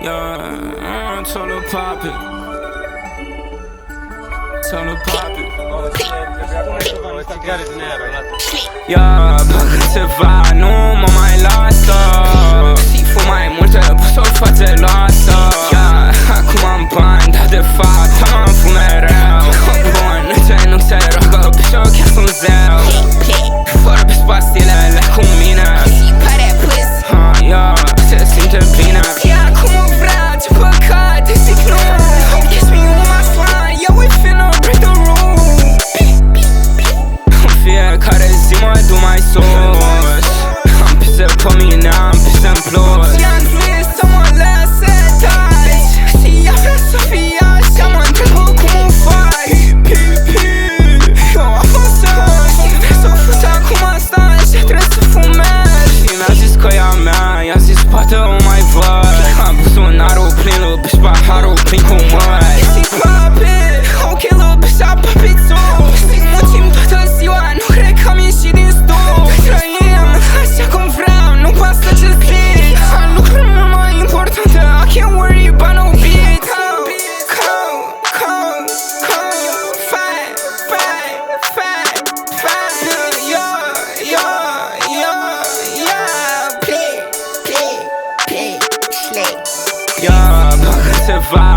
Yeah, told her pop it. Told her pop it. Yeah, bagă ceva, nu mă mai lasă. Fu mai multe, pus o față luată. Yeah, acum am bani, dar de fapt am fum mereu. Bun, nu se roagă, pișo chiar sunt zeu. Vorbesc pastilele cu mine. Yeah, se simte bine. Ia cum o vrea, ce păcate, zic nu. Kiss me with my slime, yeah we finna break the rules. În fiecare zi mă duc mai sus. Am pise pe mine, am pise în plus. I-am zis să mă lase taci. Și ea vrea să fie așa, mă întrebă cum o faci. Eu am fost să o fut acum asta și trebuie să fumez. Și mi-a zis că e a mea, i-a zis poate o mai văd. Am buzunarul plin, lui bici paharul plin cu mări. Zic papi, ok lui bici a papițu. Zic muncim toată ziua, nu cred că am ieșit din stup. Trăim așa cum vreau, nu pasă ce zic. Am lucruri mult mai importante, I can't worry about no beat. Yeah, bagă ceva,